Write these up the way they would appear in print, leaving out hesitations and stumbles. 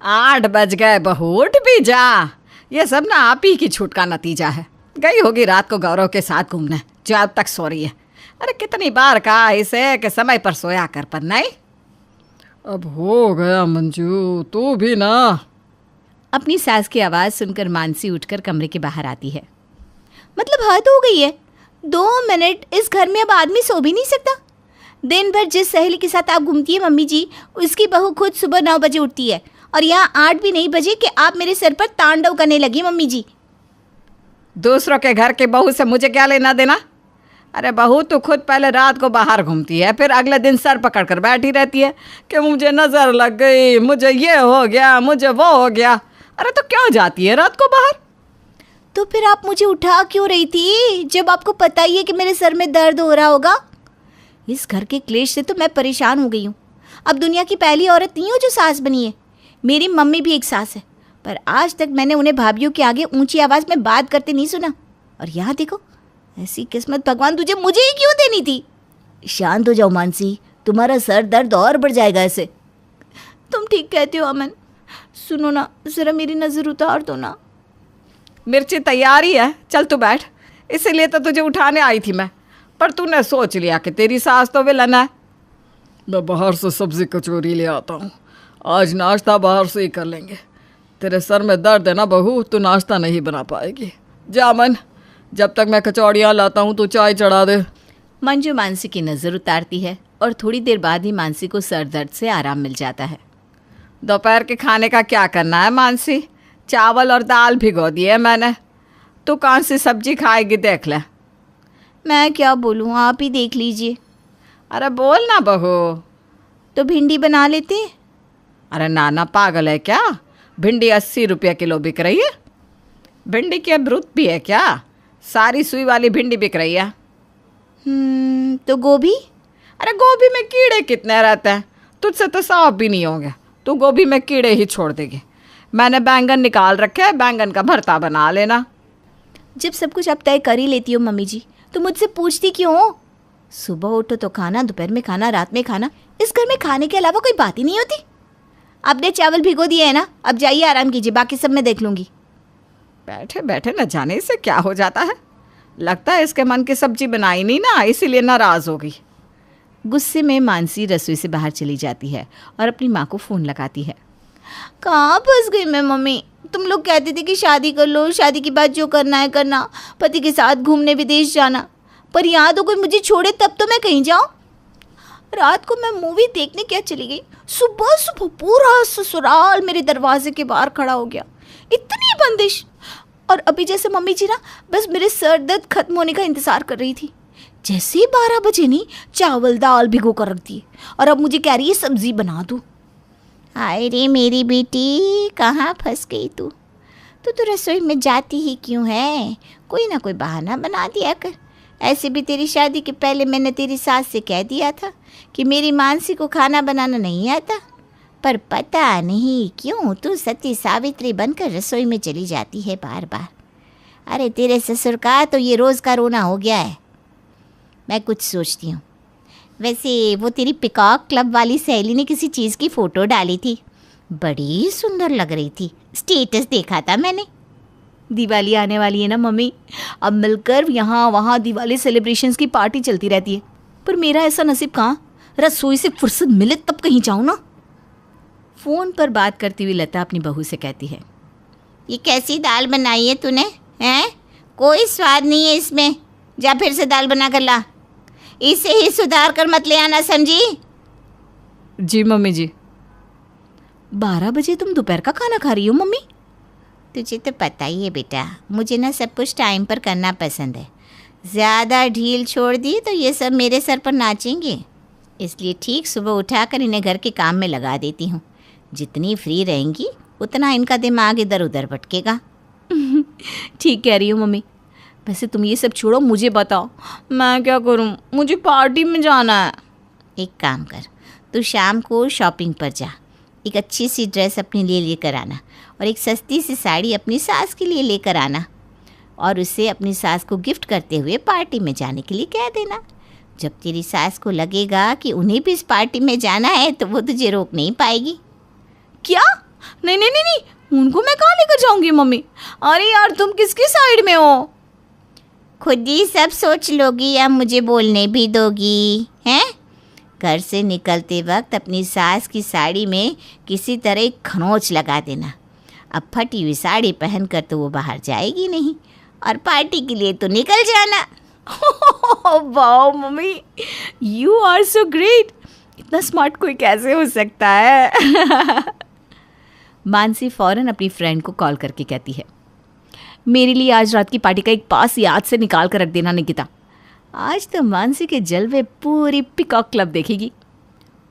8 बज गए बहू, उठ भी जा। ये सब ना आप ही की छूट का नतीजा है। गई होगी रात को गौरव के साथ घूमने, जो अब तक सो रही है। अरे कितनी बार कहा इसे कि समय पर सोया कर, पर नहीं। अब हो गया मंजू, तू भी ना। अपनी सास की आवाज़ सुनकर मानसी उठकर कमरे के बाहर आती है। मतलब हद हो गई है, 2 मिनट इस घर में अब आदमी सो भी नहीं सकता। दिन भर जिस सहेली के साथ आप घूमती है मम्मी जी, उसकी बहू खुद सुबह 9 बजे उठती है और यहाँ 8 भी नहीं बजे कि आप मेरे सर पर तांडव करने लगी मम्मी जी। दूसरों के घर की बहू से मुझे क्या लेना देना? अरे बहू तू खुद पहले रात को बाहर घूमती है, फिर अगले दिन सर पकड़ कर बैठी रहती है कि मुझे नज़र लग गई, मुझे ये हो गया, मुझे वो हो गया। अरे तो क्यों जाती है रात को बाहर? तो फिर आप मुझे उठा क्यों रही थी, जब आपको पता ही है कि मेरे सर में दर्द हो रहा होगा? इस घर के क्लेश से तो मैं परेशान हो गई हूँ। अब दुनिया की पहली औरत नहीं हो जो सास बनी है। मेरी मम्मी भी एक सास है, पर आज तक मैंने उन्हें भाभीयों के आगे ऊंची आवाज़ में बात करते नहीं सुना। और यहाँ देखो, ऐसी किस्मत भगवान तुझे मुझे ही क्यों देनी थी? शांत हो जाओ मानसी, तुम्हारा सर दर्द और बढ़ जाएगा ऐसे। तुम ठीक कहते हो अमन। सुनो ना, ज़रा मेरी नज़र उतार दो ना। मिर्ची तैयार ही है, चल तू बैठ। इसीलिए तो तुझे उठाने आई थी मैं, पर तूने सोच लिया कि तेरी सास तो विलन है। मैं बाहर से सब्जी कचौरी ले आता हूँ, आज नाश्ता बाहर से ही कर लेंगे। तेरे सर में दर्द है ना बहू, तू नाश्ता नहीं बना पाएगी। जा मन, जब तक मैं कचौड़ियाँ लाता हूँ तू चाय चढ़ा दे। मंजू मानसी की नज़र उतारती है और थोड़ी देर बाद ही मानसी को सर दर्द से आराम मिल जाता है। दोपहर के खाने का क्या करना है मानसी? चावल और दाल भिगो दिए मैंने, तू कौन सी सब्जी खाएगी देख ले। मैं क्या बोलूँ, आप ही देख लीजिए। अरे बोल ना बहू। तो भिंडी बना लेते। अरे नाना पागल है क्या? भिंडी 80 रुपये किलो बिक रही है। भिंडी की अमरूद भी है क्या? सारी सुई वाली भिंडी बिक रही है। तो गोभी? अरे गोभी में कीड़े कितने रहते हैं, तुझसे तो साफ भी नहीं होंगे, तू गोभी में कीड़े ही छोड़ देगी। मैंने बैंगन निकाल रखे हैं, बैंगन का भरता बना लेना। जब सब कुछ अब तय कर ही लेती हो मम्मी जी, तो मुझसे पूछती क्यों हो? सुबह उठो तो खाना, दोपहर में खाना, रात में खाना। इस घर में खाने के अलावा कोई बात ही नहीं होती। आपने चावल भिगो दिए है ना, अब जाइए आराम कीजिए, बाकी सब मैं देख लूँगी। बैठे बैठे न जाने से क्या हो जाता है। लगता है इसके मन की सब्जी बनाई नहीं ना, इसीलिए नाराज़ हो गई। गुस्से में मानसी रसोई से बाहर चली जाती है और अपनी माँ को फ़ोन लगाती है। कहाँ फंस गई मैं मम्मी? तुम लोग कहते थे कि शादी कर लो, शादी के बाद जो करना है करना, पति के साथ घूमने विदेश जाना, पर यहाँ तो कोई मुझे छोड़े तब तो मैं कहीं जाऊँ। रात को मैं मूवी देखने क्या चली गई, सुबह सुबह पूरा ससुराल मेरे दरवाजे के बाहर खड़ा हो गया। इतनी बंदिश। और अभी जैसे मम्मी जी ना बस मेरे सर दर्द खत्म होने का इंतज़ार कर रही थी, जैसे ही 12 बजे नहीं चावल दाल भिगो कर रख दिए और अब मुझे कह रही है सब्जी बना दूँ। हाय रे मेरी बेटी, कहाँ फंस गई तू? तो रसोई में जाती ही क्यों है? कोई ना कोई बहाना बना दिया कर। ऐसे भी तेरी शादी के पहले मैंने तेरी सास से कह दिया था कि मेरी मानसी को खाना बनाना नहीं आता, पर पता नहीं क्यों तू सती सावित्री बनकर रसोई में चली जाती है बार बार। अरे तेरे ससुर का तो ये रोज़ का रोना हो गया है। मैं कुछ सोचती हूँ। वैसे वो तेरी पिकॉक क्लब वाली सहेली ने किसी चीज़ की फ़ोटो डाली थी, बड़ी सुंदर लग रही थी, स्टेटस देखा था मैंने। दिवाली आने वाली है ना मम्मी, अब मिलकर यहाँ वहाँ दिवाली सेलिब्रेशंस की पार्टी चलती रहती है, पर मेरा ऐसा नसीब कहाँ, रसोई से फुर्सत मिले तब कहीं जाऊँ ना। फ़ोन पर बात करती हुई लता अपनी बहू से कहती है, ये कैसी दाल बनाई है तूने? हैं, कोई स्वाद नहीं है इसमें, जा फिर से दाल बना कर ला, इसे ही सुधार कर मत ले आना, समझी? जी मम्मी जी। 12 बजे तुम दोपहर का खाना खा रही हो मम्मी? तुझे तो पता ही है बेटा, मुझे ना सब कुछ टाइम पर करना पसंद है। ज़्यादा ढील छोड़ दी तो ये सब मेरे सर पर नाचेंगे, इसलिए ठीक सुबह उठाकर इन्हें घर के काम में लगा देती हूँ। जितनी फ्री रहेंगी उतना इनका दिमाग इधर उधर भटकेगा। ठीक कह रही हो मम्मी। वैसे तुम ये सब छोड़ो, मुझे बताओ मैं क्या करूँ, मुझे पार्टी में जाना है। एक काम कर, तू शाम को शॉपिंग पर जा, एक अच्छी सी ड्रेस अपने लिए लेकर आना और एक सस्ती सी साड़ी अपनी सास के लिए लेकर आना और उसे अपनी सास को गिफ्ट करते हुए पार्टी में जाने के लिए कह देना। जब तेरी सास को लगेगा कि उन्हें भी इस पार्टी में जाना है तो वो तुझे रोक नहीं पाएगी। क्या? नहीं नहीं नहीं नहीं, उनको मैं कहाँ लेकर जाऊंगी मम्मी? अरे यार तुम किसकी साइड में हो? खुद ही सब सोच लोगी या मुझे बोलने भी दोगी हैं? घर से निकलते वक्त अपनी सास की साड़ी में किसी तरह एक खरोंच लगा देना। अब फटी हुई साड़ी पहनकर तो वो बाहर जाएगी नहीं, और पार्टी के लिए तो निकल जाना। Wow mummy, you are so great. इतना स्मार्ट कोई कैसे हो सकता है? मानसी फौरन अपनी फ्रेंड को कॉल करके कहती है, मेरे लिए आज रात की पार्टी का एक पास याद से निकाल कर रख देना निकिता। आज तो मानसी के जलवे पूरी पिकॉक क्लब देखेगी।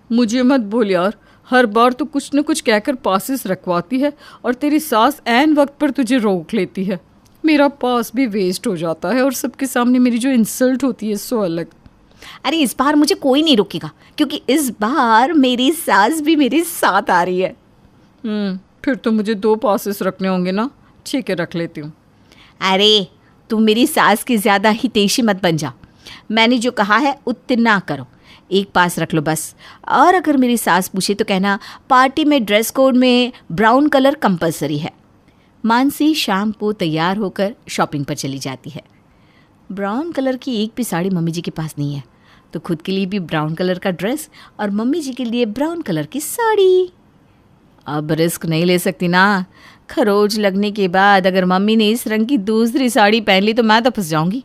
मुझे मत बोल यार, हर बार तो कुछ न कुछ कहकर पासेस रखवाती है और तेरी सास ऐन वक्त पर तुझे रोक लेती है। मेरा पास भी वेस्ट हो जाता है और सबके सामने मेरी जो इंसल्ट होती है सो अलग। अरे इस बार मुझे कोई नहीं रोकेगा, क्योंकि इस बार मेरी सास भी मेरे साथ आ रही है। फिर तो मुझे 2 पासेस रखने होंगे ना। ठीक है, रख लेती हूँ। अरे तुम मेरी सास की ज़्यादा हितैषी मत बन जा। मैंने जो कहा है उतना करो, एक पास रख लो बस। और अगर मेरी सास पूछे तो कहना पार्टी में ड्रेस कोड में ब्राउन कलर कंपलसरी है। मानसी शाम को तैयार होकर शॉपिंग पर चली जाती है। ब्राउन कलर की एक भी साड़ी मम्मी जी के पास नहीं है, तो खुद के लिए भी ब्राउन कलर का ड्रेस और मम्मी जी के लिए ब्राउन कलर की साड़ी। अब रिस्क नहीं ले सकती ना, खरोच लगने के बाद अगर मम्मी ने इस रंग की दूसरी साड़ी पहन ली तो मैं तो फंस जाऊंगी।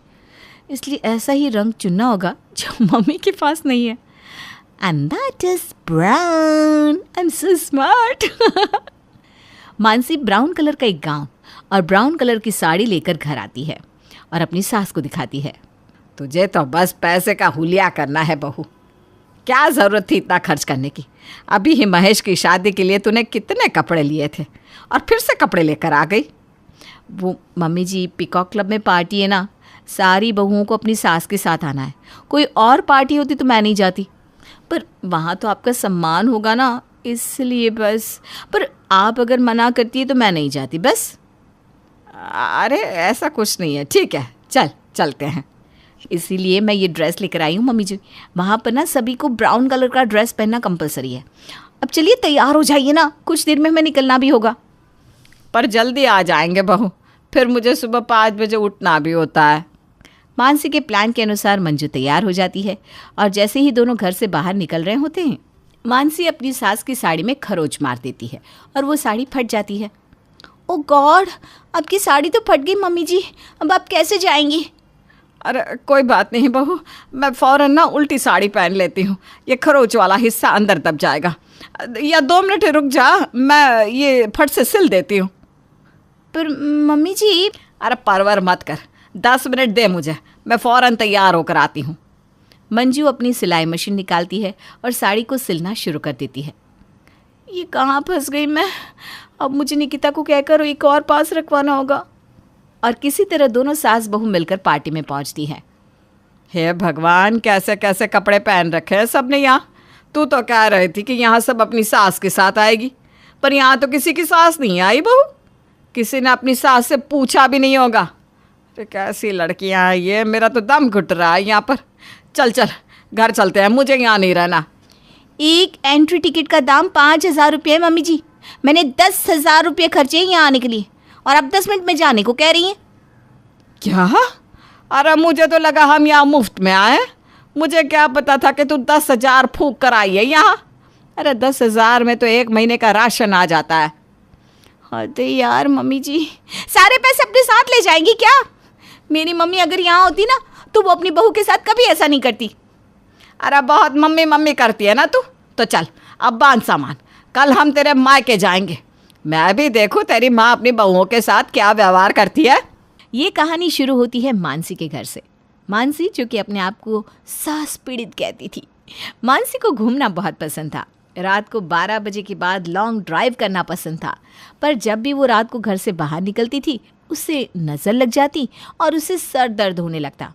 इसलिए ऐसा ही रंग चुनना होगा जो मम्मी के पास नहीं है। And that is brown. I am so smart. Mansi brown colour का एक गाउन और ब्राउन कलर की साड़ी लेकर घर आती है और अपनी सास को दिखाती है। तुझे तो बस पैसे का हुलिया करना है बहू। क्या ज़रूरत थी इतना खर्च करने की? अभी ही महेश की शादी के लिए तूने कितने कपड़े लिए थे और फिर से कपड़े लेकर आ गई। वो मम्मी जी, पिकॉक क्लब में पार्टी है ना, सारी बहुओं को अपनी सास के साथ आना है। कोई और पार्टी होती तो मैं नहीं जाती, पर वहाँ तो आपका सम्मान होगा ना, इसलिए बस। पर आप अगर मना करती है तो मैं नहीं जाती बस। अरे ऐसा कुछ नहीं है, ठीक है चलते हैं। इसीलिए मैं ये ड्रेस लेकर आई हूँ मम्मी जी। वहाँ पर ना सभी को ब्राउन कलर का ड्रेस पहनना कंपलसरी है। अब चलिए तैयार हो जाइए ना, कुछ देर में हमें निकलना भी होगा। पर जल्दी आ जाएंगे बहू, फिर मुझे सुबह 5 बजे उठना भी होता है। मानसी के प्लान के अनुसार मंजू तैयार हो जाती है और जैसे ही दोनों घर से बाहर निकल रहे होते हैं, मानसी अपनी सास की साड़ी में खरोच मार देती है और वो साड़ी फट जाती है। ओ गॉड, आपकी साड़ी तो फट गई मम्मी जी, अब आप कैसे जाएंगी? अरे कोई बात नहीं बहू, मैं फ़ौरन ना उल्टी साड़ी पहन लेती हूँ, ये खरोच वाला हिस्सा अंदर दब जाएगा। या 2 मिनट रुक जा, मैं ये फट से सिल देती हूँ। पर मम्मी जी। अरे परवर मत कर, 10 मिनट दे मुझे, मैं फ़ौरन तैयार होकर आती हूँ। मंजू अपनी सिलाई मशीन निकालती है और साड़ी को सिलना शुरू कर देती है। ये कहाँ फंस गई मैं? अब मुझे निकिता को कहकर एक और पास रखवाना होगा। और किसी तरह दोनों सास बहू मिलकर पार्टी में पहुंचती हैं। हे भगवान, कैसे कैसे कपड़े पहन रखे हैं सबने यहाँ। तू तो कह रही थी कि यहाँ सब अपनी सास के साथ आएगी, पर यहाँ तो किसी की सास नहीं आई बहू। किसी ने अपनी सास से पूछा भी नहीं होगा। अरे कैसी लड़कियाँ हैं ये, मेरा तो दम घुट रहा है यहाँ पर। चल घर चलते हैं, मुझे यहाँ नहीं रहना। एक एंट्री टिकट का दाम 5,000 रुपये है मम्मी जी। मैंने 10,000 रुपये खर्चे हैं यहाँ आने के लिए, और अब 10 मिनट में जाने को कह रही हैं। क्या? अरे मुझे तो लगा हम यहाँ मुफ्त में आए। मुझे क्या पता था कि तू 10,000 फूंक कर आई है यहाँ। अरे 10,000 में तो 1 महीने का राशन आ जाता है। अरे यार मम्मी जी, सारे पैसे अपने साथ ले जाएंगी क्या? मेरी मम्मी अगर यहाँ होती ना तो वो अपनी बहू के साथ कभी ऐसा नहीं करती। अरे बहुत मम्मी मम्मी करती है ना तू। तो चल अब बांध सामान, कल हम तेरे मायके जाएंगे। मैं भी देखूं तेरी माँ अपनी बहुओं के साथ क्या व्यवहार करती है। ये कहानी शुरू होती है मानसी के घर से। मानसी, जो कि अपने आप को सास पीड़ित कहती थी। मानसी को घूमना बहुत पसंद था। रात को 12 बजे के बाद लॉन्ग ड्राइव करना पसंद था, पर जब भी वो रात को घर से बाहर निकलती थी उसे नज़र लग जाती और उसे सर दर्द होने लगता।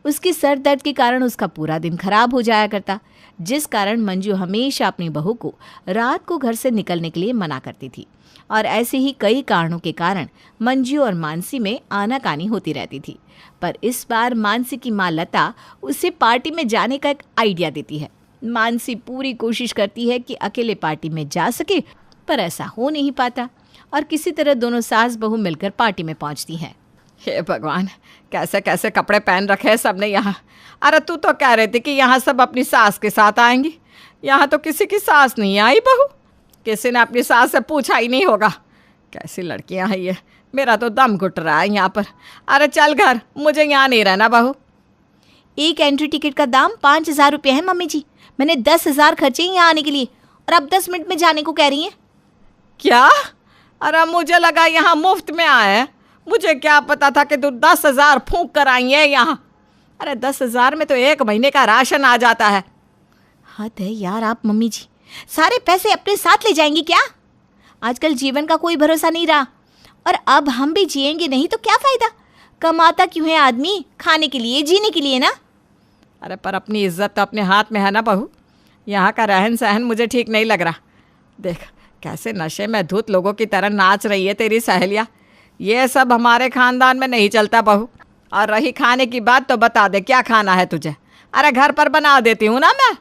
उसके सर दर्द के कारण उसका पूरा दिन खराब हो जाया करता, जिस कारण मंजू हमेशा अपनी बहू को रात को घर से निकलने के लिए मना करती थी। और ऐसे ही कई कारणों के कारण मंजू और मानसी में आनाकानी होती रहती थी। पर इस बार मानसी की माँ लता उसे पार्टी में जाने का एक आइडिया देती है। मानसी पूरी कोशिश करती है कि अकेले पार्टी में जा सके पर ऐसा हो नहीं पाता और किसी तरह दोनों सास बहू मिलकर पार्टी में पहुंचती हैं। हे भगवान, कैसे कैसे कपड़े पहन रखे हैं सबने यहाँ। अरे तू तो कह रही थी कि यहाँ सब अपनी सास के साथ आएंगी, यहाँ तो किसी की सास नहीं आई बहू। किसी ने अपनी सास से पूछा ही नहीं होगा। कैसी लड़कियाँ हैं ये, मेरा तो दम घुट रहा है यहाँ पर। अरे चल घर, मुझे यहाँ नहीं रहना बहू। एक एंट्री टिकट का दाम 5,000 रुपये है मम्मी जी। मैंने 10,000 खर्चे हैं यहाँ आने के लिए और अब 10 मिनट में जाने को कह रही हैं। क्या? अरे मुझे लगा यहाँ मुफ्त में आए हैं। मुझे क्या पता था कि तू 10,000 फूंक कर आई है यहाँ। अरे 10,000 में तो 1 महीने का राशन आ जाता है। हद है यार आप मम्मी जी, सारे पैसे अपने साथ ले जाएंगी क्या? आजकल जीवन का कोई भरोसा नहीं रहा और अब हम भी जिएंगे नहीं तो क्या फ़ायदा? कमाता क्यों है आदमी? खाने के लिए, जीने के लिए ना। अरे पर अपनी इज्जत तो अपने हाथ में है ना बहू। यहाँ का रहन सहन मुझे ठीक नहीं लग रहा। देख कैसे नशे में धुत लोगों की तरह नाच रही है तेरी सहेलियाँ। ये सब हमारे ख़ानदान में नहीं चलता बहू। और रही खाने की बात तो बता दे, क्या खाना है तुझे? अरे घर पर बना देती हूँ ना मैं।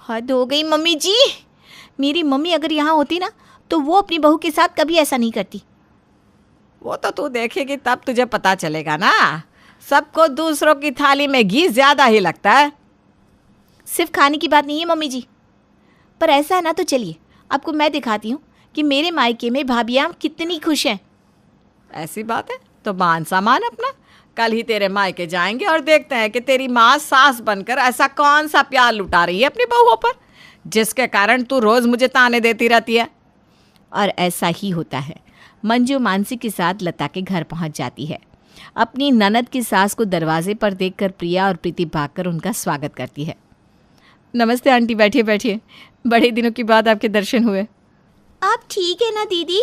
हद हो गई मम्मी जी। मेरी मम्मी अगर यहाँ होती ना तो वो अपनी बहू के साथ कभी ऐसा नहीं करती। वो तो तू देखेगी तब तुझे पता चलेगा ना। सबको दूसरों की थाली में घी ज़्यादा ही लगता है। सिर्फ खाने की बात नहीं है मम्मी जी, पर ऐसा है ना तो चलिए आपको मैं दिखाती हूँ कि मेरे मायके में भाभियाँ कितनी खुश हैं। ऐसी बात है तो मान सामान अपना, कल ही तेरे मायके जाएंगे और देखते हैं कि तेरी माँ सास बनकर ऐसा कौन सा प्यार लुटा रही है अपनी बहुओं पर, जिसके कारण तू रोज़ मुझे ताने देती रहती है। और ऐसा ही होता है। मंजू मानसी के साथ लता के घर पहुंच जाती है। अपनी ननद की सास को दरवाजे पर देखकर प्रिया और प्रीति भागकर उनका स्वागत करती है। नमस्ते आंटी, बैठिए बैठिए, बड़े दिनों के बाद आपके दर्शन हुए। आप ठीक है ना दीदी?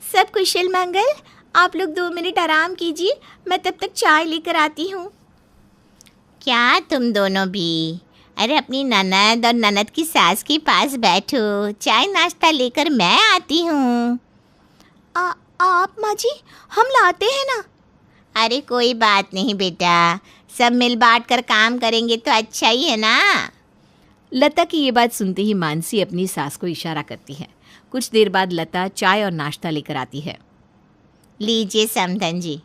सब कुशल मंगल? आप लोग 2 मिनट आराम कीजिए, मैं तब तक चाय लेकर आती हूँ। क्या तुम दोनों भी? अरे अपनी ननद और ननद की सास के पास बैठो, चाय नाश्ता लेकर मैं आती हूँ। आप माँ जी, हम लाते हैं ना। अरे कोई बात नहीं बेटा, सब मिल बांट कर काम करेंगे तो अच्छा ही है ना। लता की ये बात सुनते ही मानसी अपनी सास को इशारा करती है। कुछ देर बाद लता चाय और नाश्ता लेकर आती है। लीजिए समधन जी,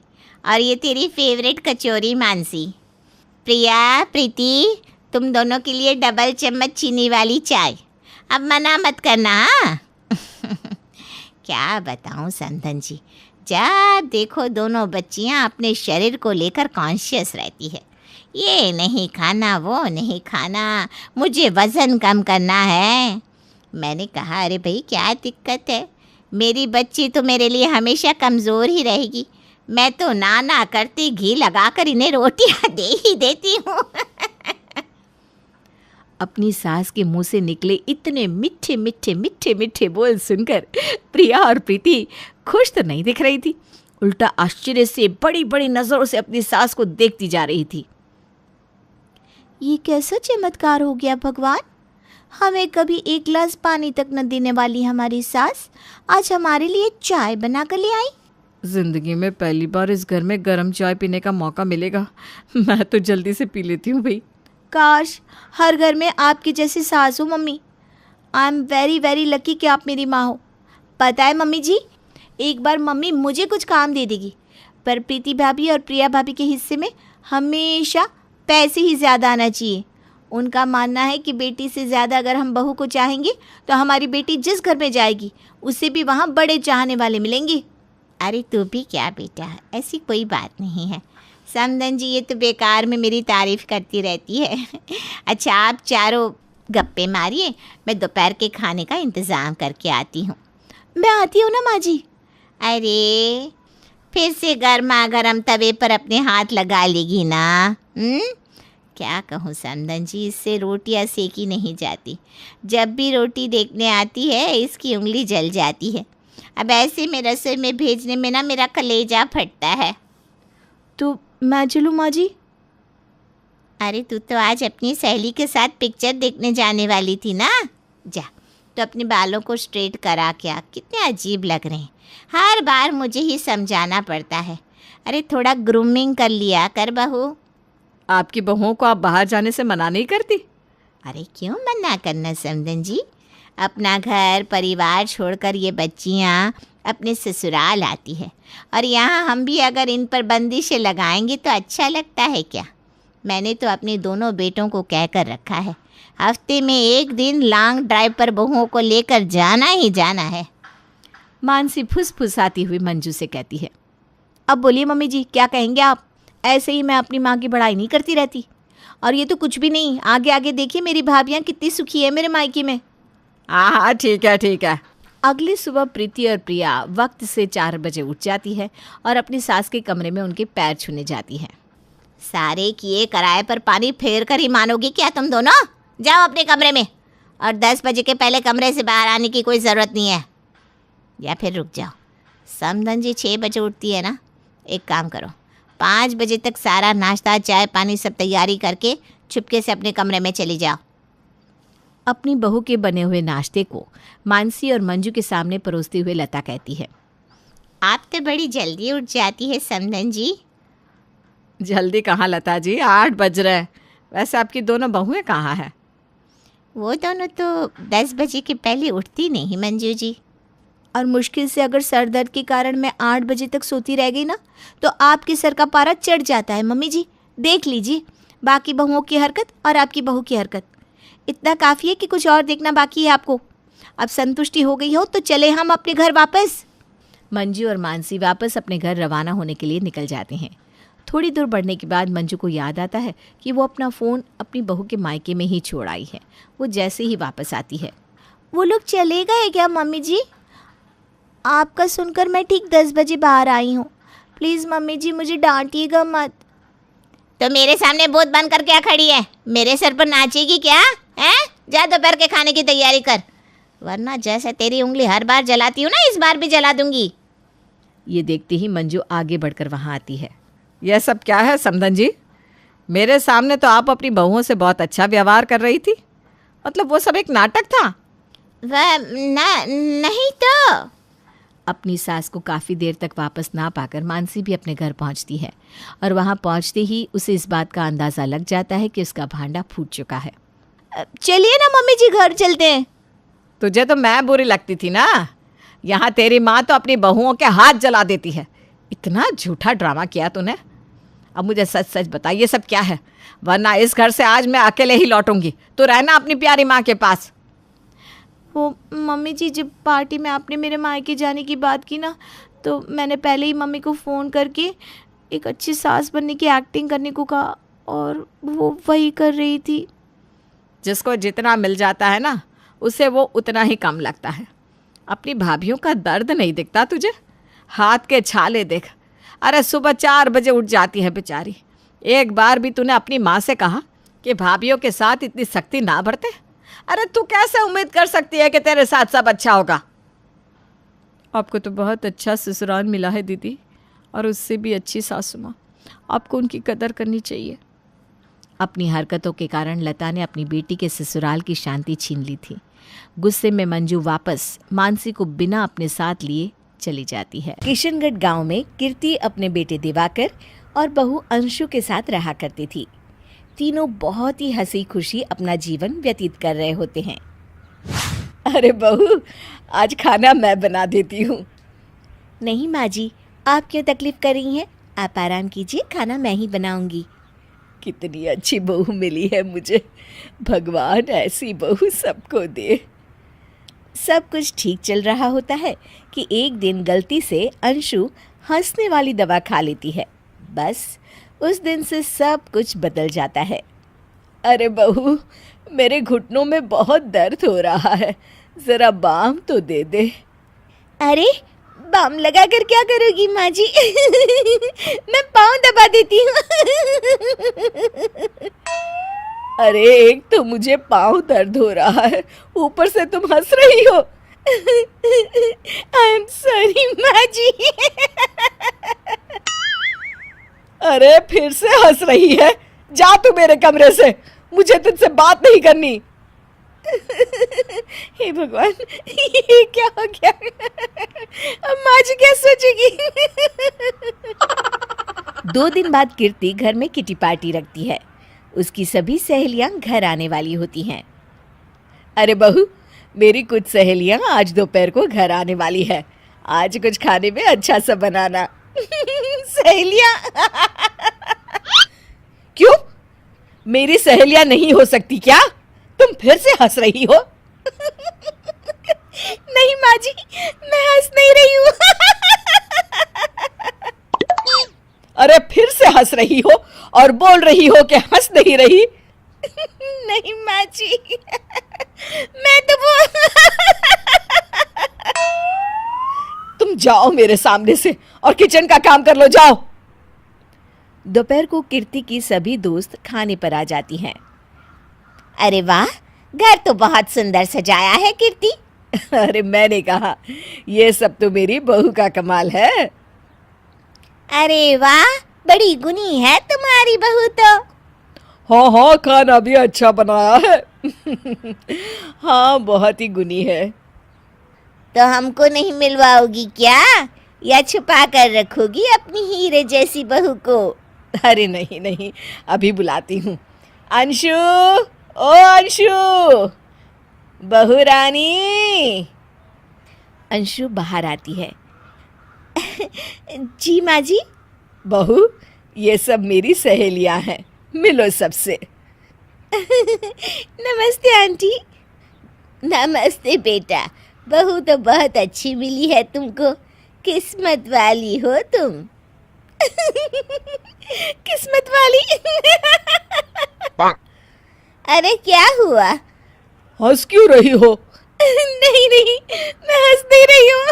और ये तेरी फेवरेट कचौरी मानसी। प्रिया, प्रीति, तुम दोनों के लिए डबल चम्मच चीनी वाली चाय। अब मना मत करना हाँ। क्या बताऊं समधन जी, जब देखो दोनों बच्चियां अपने शरीर को लेकर कॉन्शियस रहती है। ये नहीं खाना, वो नहीं खाना, मुझे वज़न कम करना है। मैंने कहा अरे भाई क्या दिक्कत है, मेरी बच्ची तो मेरे लिए हमेशा कमज़ोर ही रहेगी। मैं तो ना करती घी लगाकर इन्हें रोटियां दे ही देती हूँ। अपनी सास के मुंह से निकले इतने मीठे मीठे मीठे मीठे बोल सुनकर प्रिया और प्रीति खुश तो नहीं दिख रही थी, उल्टा आश्चर्य से बड़ी बड़ी नज़रों से अपनी सास को देखती जा रही थी। ये कैसा चमत्कार हो गया भगवान, हमें कभी एक गिलास पानी तक न देने वाली हमारी सास आज हमारे लिए चाय बना कर ले आई। ज़िंदगी में पहली बार इस घर में गर्म चाय पीने का मौका मिलेगा। मैं तो जल्दी से पी लेती हूँ भाई। काश हर घर में आपकी जैसी सास हो mummy. I am very very lucky कि आप मेरी माँ हो। पता है मम्मी जी, एक बार मम्मी मुझे कुछ काम दे देगी, पर प्रीति भाभी और प्रिया भाभी के हिस्से में हमेशा पैसे ही ज़्यादा आना चाहिए। उनका मानना है कि बेटी से ज़्यादा अगर हम बहू को चाहेंगे तो हमारी बेटी जिस घर में जाएगी उससे भी वहाँ बड़े चाहने वाले मिलेंगे। अरे तू भी क्या बेटा, ऐसी कोई बात नहीं है। समधन जी ये तो बेकार में मेरी तारीफ़ करती रहती है। अच्छा आप चारों गप्पे मारिए, मैं दोपहर के खाने का इंतज़ाम करके आती हूँ। मैं आती हूँ ना माँ जी। अरे फिर से गर्मा गर्म तवे पर अपने हाथ लगा लेगी ना। क्या कहूँ समधन जी, इससे रोटियाँ सेकी नहीं जाती। जब भी रोटी देखने आती है इसकी उंगली जल जाती है। अब ऐसे में रसोई में भेजने में ना मेरा कलेजा फटता है। तो मैं चलूँ माँ जी? अरे तू तो आज अपनी सहेली के साथ पिक्चर देखने जाने वाली थी ना। जा तो अपने बालों को स्ट्रेट करा क्या, कितने अजीब लग रहे हैं। हर बार मुझे ही समझाना पड़ता है। अरे थोड़ा ग्रूमिंग कर लिया कर बहू। आपकी बहुओं को आप बाहर जाने से मना नहीं करती? अरे क्यों मना करना समधन जी, अपना घर परिवार छोड़कर ये बच्चियाँ अपने ससुराल आती है, और यहाँ हम भी अगर इन पर बंदिशें लगाएंगे तो अच्छा लगता है क्या? मैंने तो अपने दोनों बेटों को कह कर रखा है, हफ्ते में एक दिन लॉन्ग ड्राइव पर बहुओं को लेकर जाना ही जाना है। मानसी फुसफुसाती हुई मंजू से कहती है। अब बोलिए मम्मी जी, क्या कहेंगे आप? ऐसे ही मैं अपनी माँ की बड़ाई नहीं करती रहती। और ये तो कुछ भी नहीं, आगे आगे देखिए मेरी भाभियाँ कितनी सुखी है मेरे मायके में। हाँ ठीक है ठीक है। अगली सुबह प्रीति और प्रिया वक्त से 4 बजे उठ जाती है और अपनी सास के कमरे में उनके पैर छूने जाती है। सारे किए कराए पर पानी फेर कर ही मानोगी क्या तुम दोनों? जाओ अपने कमरे में, और 10 बजे के पहले कमरे से बाहर आने की कोई ज़रूरत नहीं है। या फिर रुक जाओ, समधन जी 6 बजे उठती है ना, एक काम करो, 5 बजे तक सारा नाश्ता चाय पानी सब तैयारी करके चुपके से अपने कमरे में चली जाओ। अपनी बहू के बने हुए नाश्ते को मानसी और मंजू के सामने परोसते हुए लता कहती है। आप तो बड़ी जल्दी उठ जाती है समधन जी। जल्दी कहाँ लता जी, 8 बज रहे हैं। वैसे आपकी दोनों बहुएं कहाँ हैं? वो दोनों तो 10 बजे के पहले उठती नहीं मंजू जी। और मुश्किल से अगर सर दर्द के कारण मैं 8 बजे तक सोती रह गई ना, तो आपके सर का पारा चढ़ जाता है मम्मी जी। देख लीजिए बाकी बहुओं की हरकत और आपकी बहू की हरकत। इतना काफ़ी है कि कुछ और देखना बाकी है आपको। अब संतुष्टि हो गई हो तो चले हम अपने घर वापस। मंजू और मानसी वापस अपने घर रवाना होने के लिए निकल जाते हैं। थोड़ी दूर बढ़ने के बाद मंजू को याद आता है कि वो अपना फ़ोन अपनी बहू के मायके में ही छोड़ आई है। वो जैसे ही वापस आती है, वो लोग चले गए क्या मम्मी जी? आपका सुनकर मैं ठीक 10 बजे बाहर आई हूँ। प्लीज़ मम्मी जी मुझे डांटिएगा मत। तो मेरे सामने बोत बन कर क्या खड़ी है? मेरे सर पर नाचेगी क्या? हैं? जा दोपहर के खाने की तैयारी कर, वरना जैसे तेरी उंगली हर बार जलाती हूँ ना, इस बार भी जला दूंगी। ये देखते ही मंजू आगे बढ़कर वहाँ आती है। यह सब क्या है समधन जी? मेरे सामने तो आप अपनी बहुओं से बहुत अच्छा व्यवहार कर रही थी, मतलब वो सब एक नाटक था? वह नहीं तो। अपनी सास को काफ़ी देर तक वापस ना पाकर मानसी भी अपने घर पहुंचती है, और वहां पहुंचते ही उसे इस बात का अंदाज़ा लग जाता है कि उसका भांडा फूट चुका है। चलिए ना मम्मी जी, घर चलते हैं। तुझे तो मैं बुरी लगती थी ना, यहाँ तेरी माँ तो अपनी बहुओं के हाथ जला देती है। इतना झूठा ड्रामा किया तूने। अब मुझे सच सच बता, ये सब क्या है? वरना इस घर से आज मैं अकेले ही लौटूंगी। तू रहना अपनी प्यारी माँ के पास। वो मम्मी जी, जब पार्टी में आपने मेरे मायके जाने की बात की ना, तो मैंने पहले ही मम्मी को फ़ोन करके एक अच्छी सास बनने की एक्टिंग करने को कहा, और वो वही कर रही थी। जिसको जितना मिल जाता है ना, उसे वो उतना ही कम लगता है। अपनी भाभीयों का दर्द नहीं दिखता तुझे? हाथ के छाले देख। अरे सुबह 4 बजे उठ जाती है बेचारी। एक बार भी तूने अपनी माँ से कहा कि भाभीयों के साथ इतनी सख्ती ना बरते? अरे तू कैसे उम्मीद कर सकती है कि तेरे साथ सब अच्छा होगा? आपको तो बहुत अच्छा ससुराल मिला है दीदी, और उससे भी अच्छी सासू माँ। आपको उनकी कदर करनी चाहिए। अपनी हरकतों के कारण लता ने अपनी बेटी के ससुराल की शांति छीन ली थी। गुस्से में मंजू वापस मानसी को बिना अपने साथ लिए चली जाती है। किशनगढ़ गांव में कीर्ति अपने बेटे दिवाकर और बहू अंशु के साथ रहा करती थी। तीनों बहुत ही हंसी खुशी अपना जीवन व्यतीत कर रहे होते हैं। अरे बहू, आज खाना मैं बना देती हूँ। नहीं माँ जी, आप क्यों तकलीफ कर रही हैं? आप आराम कीजिए, खाना मैं ही बनाऊंगी। कितनी अच्छी बहू मिली है मुझे। भगवान ऐसी बहू सबको दे। सब कुछ ठीक चल रहा होता है कि एक दिन गलती से अंशु हंसने वाली दवा खा लेती है। बस उस दिन से सब कुछ बदल जाता है। अरे बहू, मेरे घुटनों में बहुत दर्द हो रहा है, ज़रा बाम तो दे दे। अरे बाम लगा कर क्या करोगी माँ जी? मैं पाँव दबा देती हूँ। अरे एक तो मुझे पाँव दर्द हो रहा है, ऊपर से तुम हंस रही हो। आई एम सॉरी माँ जी। अरे फिर से हंस रही है। जा तू मेरे कमरे से, मुझे तुझसे बात नहीं करनी। हे भगवान, ये क्या हो गया? अब माँ जी क्या सोचेगी? 2 दिन बाद कीर्ति घर में किटी पार्टी रखती है। उसकी सभी सहेलियां घर आने वाली होती हैं। अरे बहू, मेरी कुछ सहेलियां आज दोपहर को घर आने वाली है। आज कुछ खाने में अच्छा सा बनाना। सहेलियां? क्यों? मेरी सहेलियां नहीं हो सकती क्या? तुम फिर से हंस रही हो? नहीं माँ जी, मैं हंस नहीं रही हूँ। अरे फिर से हंस रही हो और बोल रही हो कि हंस नहीं रही। नहीं माँ जी, मैं तो तुम जाओ मेरे सामने से और किचन का काम कर लो, जाओ। दोपहर को कीर्ति की सभी दोस्त खाने पर आ जाती हैं। अरे वाह, घर तो बहुत सुंदर सजाया है कीर्ति। अरे मैंने कहा, ये सब तो मेरी बहू का कमाल है। अरे वाह, बड़ी गुनी है तुम्हारी बहू तो। हाँ हाँ, खाना भी अच्छा बनाया है। हाँ, बहुत ही गुनी है। तो हमको नहीं मिलवाओगी क्या, या छुपा कर रखोगी अपनी हीरे जैसी बहू को? अरे नहीं नहीं, अभी बुलाती हूँ। अंशु, ओ अंशु, बहू रानी। अंशु बाहर आती है। जी माँ जी। बहू, ये सब मेरी सहेलियां हैं, मिलो सबसे। नमस्ते आंटी। नमस्ते बेटा, बहू तो बहुत अच्छी मिली है तुमको, किस्मत वाली हो तुम। किस्मत वाली? अरे क्या हुआ? हंस क्यों रही हो? नहीं नहीं, मैं हंस नहीं रही हूँ।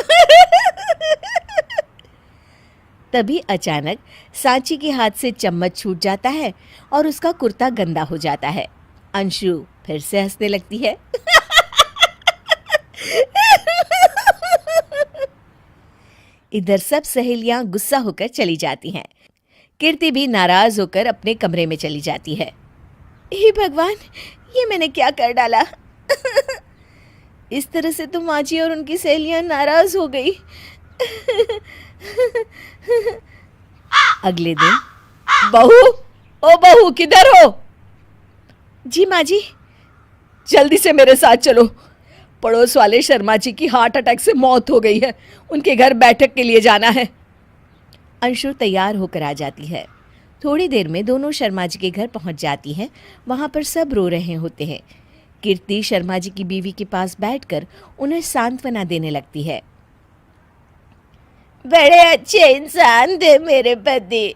तभी अचानक सांची के हाथ से चम्मच छूट जाता है और उसका कुर्ता गंदा हो जाता है। अंशु फिर से हंसने लगती है। इधर सब सहेलियां गुस्सा होकर चली जाती हैं। कीर्ति भी नाराज होकर अपने कमरे में चली जाती है। हे भगवान, ये मैंने क्या कर डाला? इस तरह से तो माची और उनकी सहेलियां नाराज हो गई। अगले दिन, बहू, ओ बहू, किधर हो? जी माँ जी। जल्दी से मेरे साथ चलो, पड़ोस वाले शर्मा जी की हार्ट अटैक से मौत हो गई है, उनके घर बैठक के लिए जाना है। अंशु तैयार होकर आ जाती है। थोड़ी देर में दोनों शर्मा जी के घर पहुंच जाती है। वहां पर सब रो रहे होते हैं। कीर्ति शर्मा जी की बीवी के पास बैठकर उन्हें सांत्वना देने लगती है। बड़े अच्छे इंसान थे मेरे पति।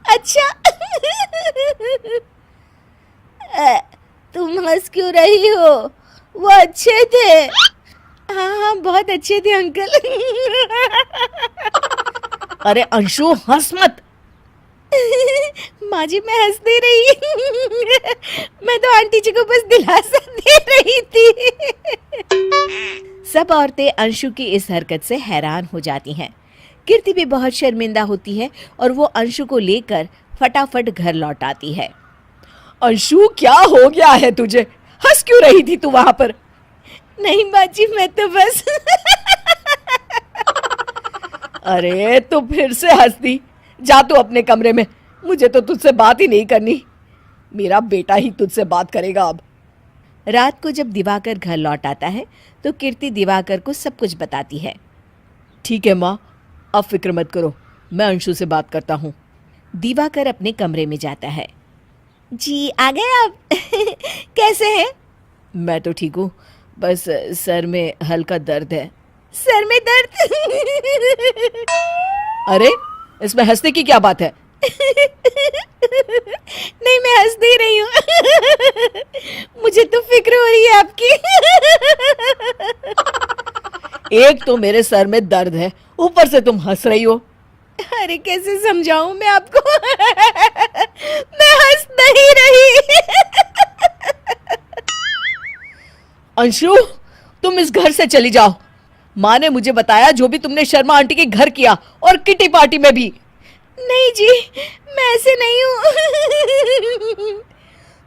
अच्छा, तुम हंस क्यों रही हो? वो अच्छे थे। हाँ हाँ, बहुत अच्छे थे अंकल। अरे अंशु, हंस मत। माँ जी, मैं हंस नहीं रही। मैं तो आंटी जी को बस दिलासा दे रही थी। सब औरतें अंशु की इस हरकत से हैरान हो जाती हैं। कीर्ति भी बहुत शर्मिंदा होती है और वो अंशु को लेकर फटाफट घर लौट आती है। अंशु, क्या हो गया है तुझे? हंस क्यों रही थी तू वहां पर? नहीं माँ जी, मैं तो बस। अरे तो फिर से हंस दी। जा तू अपने कमरे में, मुझे तो तुझसे बात ही नहीं करनी। मेरा बेटा ही तुझसे बात करेगा अब। रात को जब दिवाकर घर लौट आता है तो कीर्ति दिवाकर को सब कुछ बताती है। ठीक है माँ, अब फिक्र मत करो, मैं अंशु से बात करता हूँ। दिवाकर अपने कमरे में जाता है। जी आ गए आप? कैसे हैं? मैं तो ठीक हूँ, बस सर में हल्का दर्द है। सर में दर्द? अरे इसमें हंसने की क्या बात है? नहीं, मैं हंस नहीं रही हूँ। मुझे तो फिक्र हो रही है आपकी। एक तो मेरे सर में दर्द है, ऊपर से तुम हंस रही हो। अरे कैसे समझाऊं मैं आपको? मैं हंस नहीं रही। अंशु, तुम इस घर से चली जाओ। माँ ने मुझे बताया जो भी तुमने शर्मा आंटी के घर किया और किटी पार्टी में भी। नहीं जी, मैं ऐसे नहीं हूँ।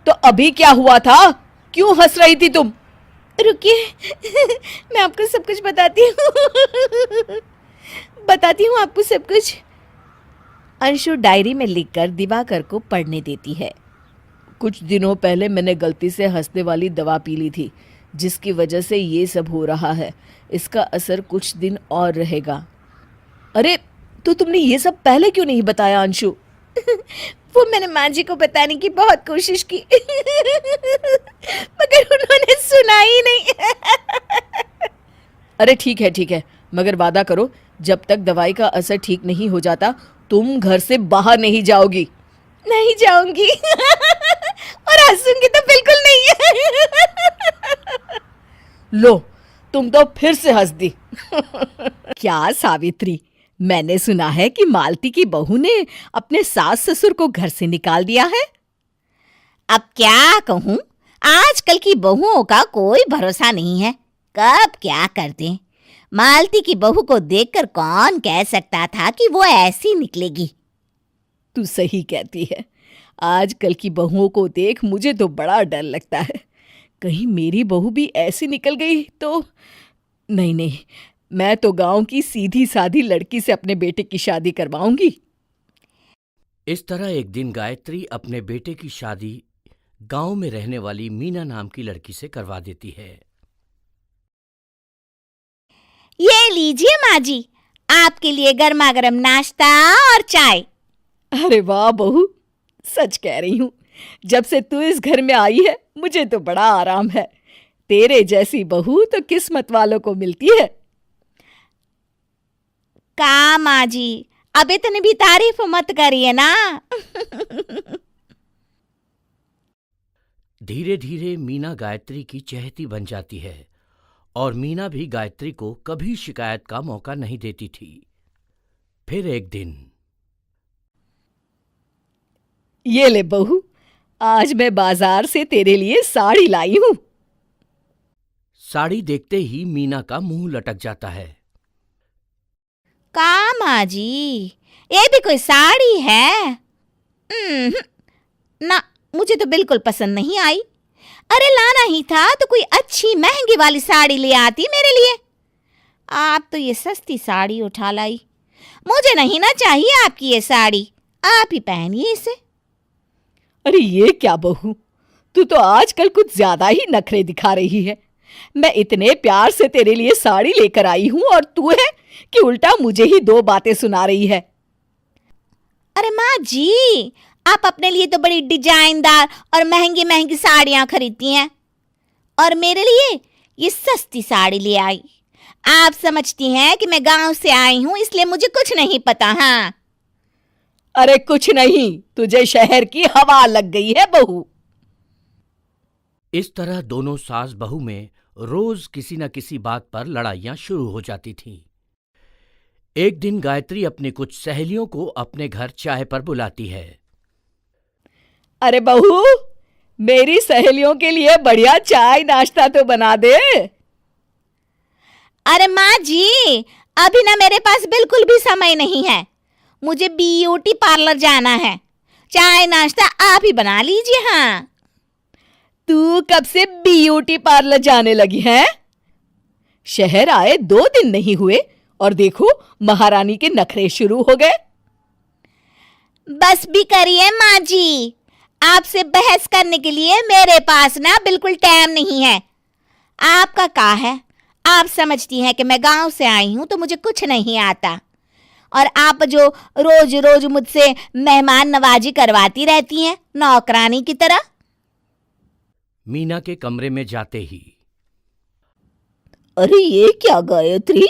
तो अभी क्या हुआ था? क्यों हंस रही थी तुम? रुकिए, मैं आपको सब कुछ बताती हूँ। बताती हूँ आपको सब कुछ। अंशु डायरी में लिखकर दिवाकर को पढ़ने देती है। कुछ दिनों पहले मैंने गलती से हंसने वाली दवा पी ली थी, जिसकी वजह से ये सब हो रहा है। इसका असर कुछ दिन और रहेगा। अरे तो तुमने ये सब पहले क्यों नहीं बताया अंशु? वो मैंने माँ जी को बताने की बहुत कोशिश की मगर उन्होंने सुना ही नहीं। अरे ठीक है, मगर वादा करो जब तक दवाई का असर ठीक नहीं हो जाता तुम घर से बाहर नहीं जाओगी। नहीं जाऊंगी और हंसूंगी तो बिल्कुल नहीं। लो तुम तो फिर से हंस दी। क्या सावित्री, मैंने सुना है कि मालती की बहू ने अपने सास ससुर को घर से निकाल दिया है। अब क्या कहूँ, आजकल की बहुओं का कोई भरोसा नहीं है, कब क्या कर दें। मालती की बहू को देखकर कौन कह सकता था कि वो ऐसी निकलेगी। तू सही कहती है, आजकल की बहुओं को देख मुझे तो बड़ा डर लगता है। कहीं मेरी बहू भी ऐसी निकल गई तो। नहीं, मैं तो गांव की सीधी सादी लड़की से अपने बेटे की शादी करवाऊंगी। इस तरह एक दिन गायत्री अपने बेटे की शादी गांव में रहने वाली मीना नाम की लड़की से करवा देती है। ये लीजिए माँ जी, आपके लिए गर्मा गर्म नाश्ता और चाय। अरे वाह बहू, सच कह रही हूँ, जब से तू इस घर में आई है मुझे तो बड़ा आराम है। तेरे जैसी बहू तो किस्मत वालों को मिलती है। का माँ जी, अब इतनी भी तारीफ मत करिए ना। धीरे धीरे मीना गायत्री की चहेती बन जाती है और मीना भी गायत्री को कभी शिकायत का मौका नहीं देती थी। फिर एक दिन, ये ले बहू, आज मैं बाजार से तेरे लिए साड़ी लाई हूँ। साड़ी देखते ही मीना का मुंह लटक जाता है। का माँ जी, ये भी कोई साड़ी है? ना, मुझे तो बिल्कुल पसंद नहीं आई। अरे लाना ही था तो कोई अच्छी महंगी वाली साड़ी ले आती मेरे लिए। आप तो ये सस्ती साड़ी उठा लाई। मुझे नहीं ना चाहिए आपकी ये साड़ी, आप ही पहनिए इसे। अरे ये क्या बहू, तू तो आजकल कुछ ज्यादा ही नखरे दिखा रही है। मैं इतने प्यार से तेरे लिए साड़ी लेकर आई हूँ और तू है कि उल्टा मुझे ही दो बातें सुना रही है। अरे माँ जी, आप अपने लिए तो बड़ी डिजाइनदार और महंगी महंगी साड़ियाँ खरीदती हैं और मेरे लिए ये सस्ती साड़ी ले आई। आप समझती हैं कि मैं गांव से आई हूँ इसलिए मुझे कुछ नहीं पता। हाँ, अरे कुछ नहीं, तुझे शहर की हवा लग गई है बहू। इस तरह दोनों सास बहू में रोज किसी न किसी बात पर लड़ाइयां शुरू हो जाती थीं। एक दिन गायत्री अपनी कुछ सहेलियों को अपने घर चाय पर बुलाती है। अरे बहू, मेरी सहेलियों के लिए बढ़िया चाय नाश्ता तो बना दे। अरे माँ जी, अभी ना मेरे पास बिल्कुल भी समय नहीं है, मुझे ब्यूटी पार्लर जाना है। चाय नाश्ता आप ही बना लीजिए। हाँ, तू कब से ब्यूटी पार्लर जाने लगी है? शहर आए 2 दिन नहीं हुए और देखो महारानी के नखरे शुरू हो गए। बस भी करिए माँ जी, आपसे बहस करने के लिए मेरे पास ना बिल्कुल टाइम नहीं है। आपका क्या है, आप समझती हैं कि मैं गांव से आई हूं तो मुझे कुछ नहीं आता और आप जो रोज रोज मुझसे मेहमान नवाजी करवाती रहती हैं नौकरानी की तरह। मीना के कमरे में जाते ही, अरे ये क्या गायत्री,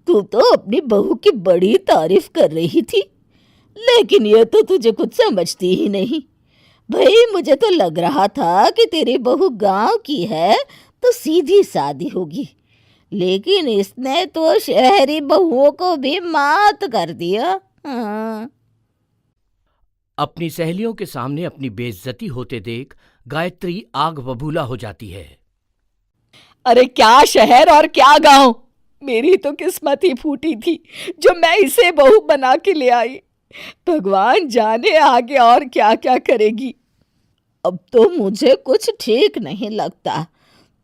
तू तो अपनी बहू की बड़ी तारीफ कर रही थी, लेकिन ये तो तुझे कुछ समझती ही नहीं। भाई मुझे तो लग रहा था कि तेरी बहू गांव की है तो सीधी सादी होगी, लेकिन इसने तो शहरी बहुओं को भी मात कर दिया। हाँ। अपनी सहेलियों के सामने अपनी बेइज्जती होते देख गायत्री आग बबूला हो जाती है। अरे क्या शहर और क्या गांव, मेरी तो किस्मत ही फूटी थी जो मैं इसे बहू बना के ले आई। भगवान जाने आगे और क्या क्या करेगी। अब तो मुझे कुछ ठीक नहीं लगता।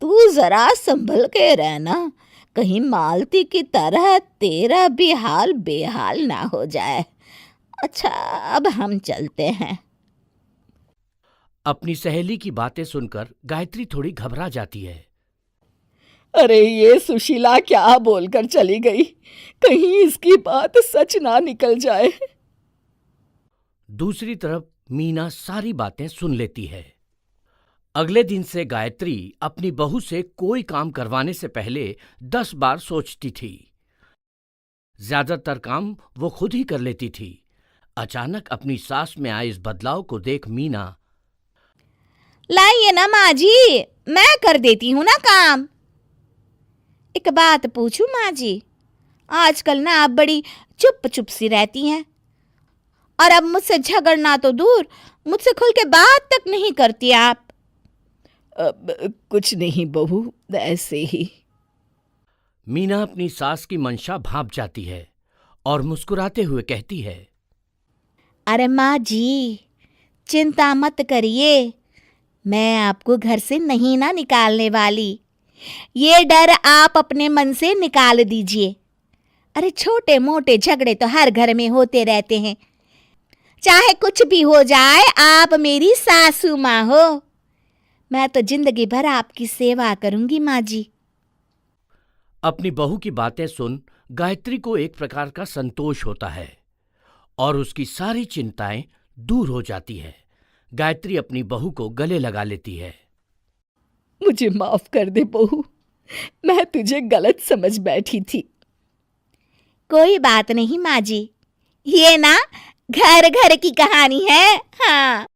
तू जरा संभल के रहना, कहीं मालती की तरह तेरा भी हाल बेहाल ना हो जाए। अच्छा, अब हम चलते हैं। अपनी सहेली की बातें सुनकर गायत्री थोड़ी घबरा जाती है। अरे ये सुशीला क्या बोलकर चली गई, कहीं इसकी बात सच ना निकल जाए। दूसरी तरफ मीना सारी बातें सुन लेती है। अगले दिन से गायत्री अपनी बहू से कोई काम करवाने से पहले 10 बार सोचती थी। ज्यादातर काम वो खुद ही कर लेती थी। अचानक अपनी सास में आए इस बदलाव को देख मीना, लाइए ना माँ जी, मैं कर देती हूँ ना काम। एक बात पूछूं माँ जी, आजकल ना आप बड़ी चुप चुप सी रहती हैं, और अब मुझसे झगड़ना तो दूर, मुझसे खुल के बात तक नहीं करती आप। अब कुछ नहीं बहू, ऐसे ही। मीना अपनी सास की मंशा भांप जाती है और मुस्कुराते हुए कहती है, अरे माँ जी, चिंता मत करिए, मैं आपको घर से नहीं ना निकालने वाली। ये डर आप अपने मन से निकाल दीजिए। अरे छोटे मोटे झगड़े तो हर घर में होते रहते हैं, चाहे कुछ भी हो जाए, आप मेरी सासू माँ हो। मैं तो जिंदगी भर आपकी सेवा करूंगी माँ जी। अपनी बहू की बातें सुन गायत्री को एक प्रकार का संतोष होता है और उसकी सारी चिंताएं दूर हो जाती है। गायत्री अपनी बहू को गले लगा लेती है। मुझे माफ कर दे बहू, मैं तुझे गलत समझ बैठी थी। कोई बात नहीं माँ जी, ये ना घर घर की कहानी है। हाँ।